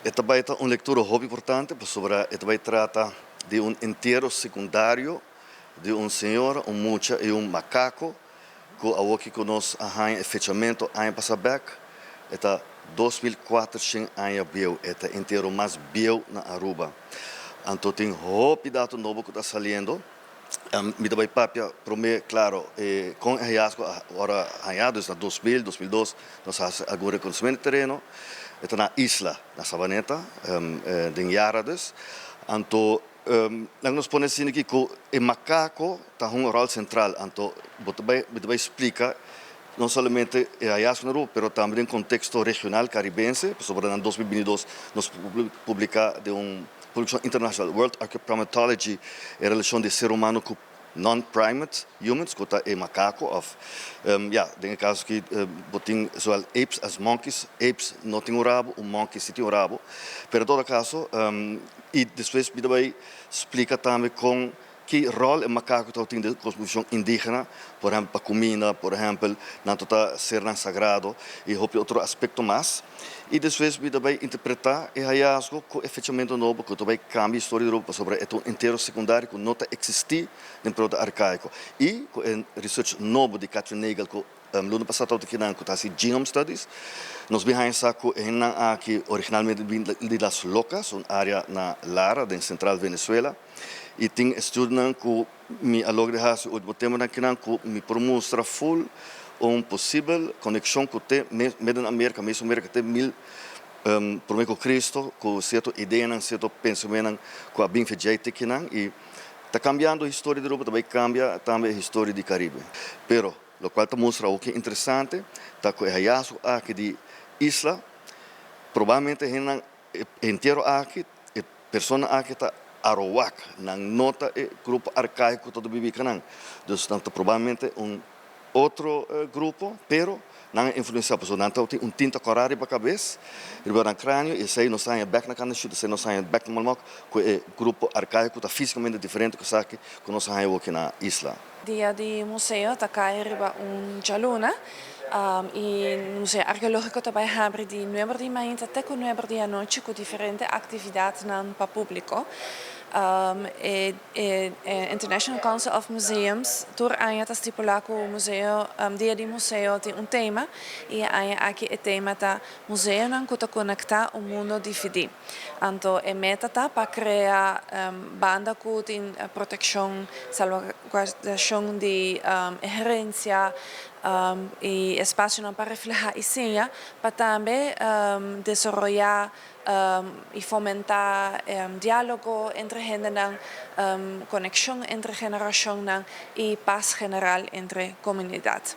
Esta vai ter uma leitura muito importante, sobre esta vai tratar de inteiro secundário de senhor, mucha e macaco, que conosco a fechamento ano passado, eta 2400 anos bio, eta inteiro mais bio na Aruba. Então tem hopi dado novo que está saindo. Me dá papia para mim, claro, com o hallazgo agora hallazgos na 2000, 2002, nós fazemos algum reconhecimento de terreno, está na isla, na Sabaneta, de Yaradas. Então, nós podemos dizer que o macaco está um rol central. Então, você vai explicar não somente o hallazgo na Aruba, mas também em contexto regional caribense. Sobre em 2022, nós publicamos produção internacional, World Archaeophytology, em relação de ser humano com non-primate humans, que é macaco, tem casos que botem apes as monkeys, apes não têm o rabo, o monkey sim tem o rabo, mas em todo caso, e depois me vai explicar também com que rol o macaco tem na cosmovisão indígena, por exemplo, para comida, por exemplo, na toda ser sagrado, e outro aspecto mais. E depois me vai interpretar o hallazgo com efetivamente novo, que vai cambiar a história da Europa sobre o inteiro secundário que não existia no período arcaico. E com o research novo de Catherine Nagel, que no ano passado que está Genome Studies, nós vimos que originalmente de las Locas, uma área na Lara, em central Venezuela, e tem estudos que me alogam o tema que me mostra full possível conexão com o meio da América, mesmo América tem por meio Cristo, com certa ideia, certo pensamento, com a bem feita que e está cambiando a história da Europa, também cambia também a história do Caribe. Pero o qual mostra o que é interessante, está com o hallazgo aqui de isla, provavelmente inteiro aqui, a pessoa aqui está Arawak, não nota o grupo arcaico todo vive canang. Então, provavelmente outro grupo, pero não influenciado por não tem tinta corada para a cabeça, riba no crânio, e sei não sai back na cana chute, sei não sai back no malmoc, que o grupo arcaico está fisicamente diferente que nós saímos aqui na isla. Dia di Museo está cá riba dialuna. E no Museo Arqueologico também abre de 9 de manhã até 9 da noite com diferentes atividades para o público. International Council of Museums, tur anja ta stipula o museo, dia di museo tem tema e anja aqui o tema ta museo nan kuta conecta o mundo DVD. Anto e meta ta para criar banda ku in proteção, salvaguardação de herência e espaço para reflejar a senha, para também desenvolver e fomentar diálogo entre hende, conexão entre geração e paz general entre comunidade.